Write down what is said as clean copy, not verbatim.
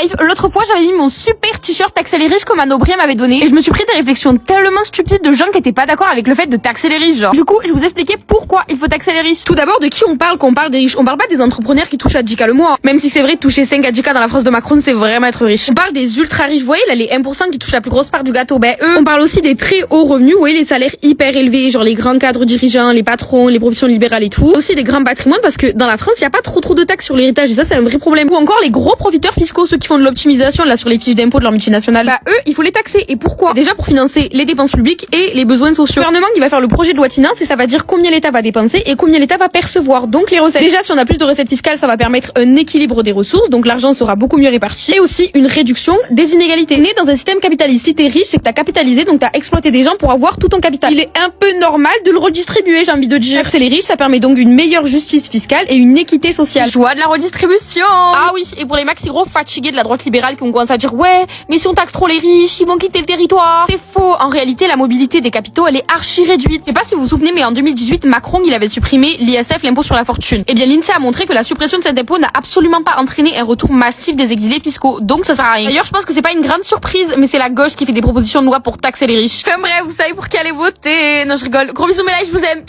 life, l'autre fois j'avais mis mon super t-shirt taxer les riches comme Anne O'Brien m'avait donné et je me suis pris des réflexions tellement stupides de gens qui étaient pas d'accord avec le fait de taxer les riches, genre. Du coup, je vous expliquais pourquoi il faut taxer les riches. Tout d'abord, de qui on parle quand on parle des riches? On parle pas des entrepreneurs qui touchent à 10K le mois. Même si c'est vrai, toucher 5 à 10K dans la France de Macron, c'est vraiment être riche. On parle des ultra riches, vous voyez là, les 1% qui touchent la plus grosse part du gâteau. Ben eux, on parle aussi des très hauts revenus, vous voyez les salaires hyper élevés, genre les grands cadres dirigeants, les patrons, les professions libérales et tout. Aussi des grands patrimoines parce que dans la France, il y a pas trop de taxes sur l'héritage et ça c'est un vrai problème. Ou encore les gros profiteurs fiscaux, ceux qui font de l'optimisation là sur les fiches d'impôts de leur multinationale. Bah eux, il faut les taxer. Et pourquoi? Déjà pour financer les dépenses publiques et les besoins sociaux. Le gouvernement qui va faire le projet de loi de finances et ça va dire combien l'État va dépenser et combien l'État va percevoir. Donc les recettes. Déjà si on a plus de recettes fiscales, ça va permettre un équilibre des ressources, donc l'argent sera beaucoup mieux réparti et aussi une réduction des inégalités. Né dans un système capitaliste, si t'es riche, c'est que t'as capitalisé, donc t'as exploité des gens pour avoir tout ton capital. Il est un peu normal de le redistribuer, j'ai envie de dire. Taxer les riches, ça permet donc une meilleure justice fiscale et une équité sociale. Joie de la redistribution. Ah oui, et pour les maxi gros fatigués de la droite libérale qui ont commencé à dire ouais, mais si on taxe trop les riches, ils vont quitter le territoire. C'est faux. En réalité, la mobilité des capitaux, elle est archi réduite. Je sais pas si vous vous souvenez, mais en 2018, Macron, il avait supprimé l'ISF, l'impôt sur la fortune. Eh bien, l'INSEE a montré que la suppression de cet impôt n'a absolument pas entraîné un retour massif des exilés fiscaux. Donc, ça sert à rien. D'ailleurs, je pense que c'est pas une grande surprise, mais c'est la gauche qui fait des propositions de loi pour taxer les riches. Enfin bref, vous savez pour qui aller voter. Non, je rigole. Gros bisous, mes likes, je vous aime.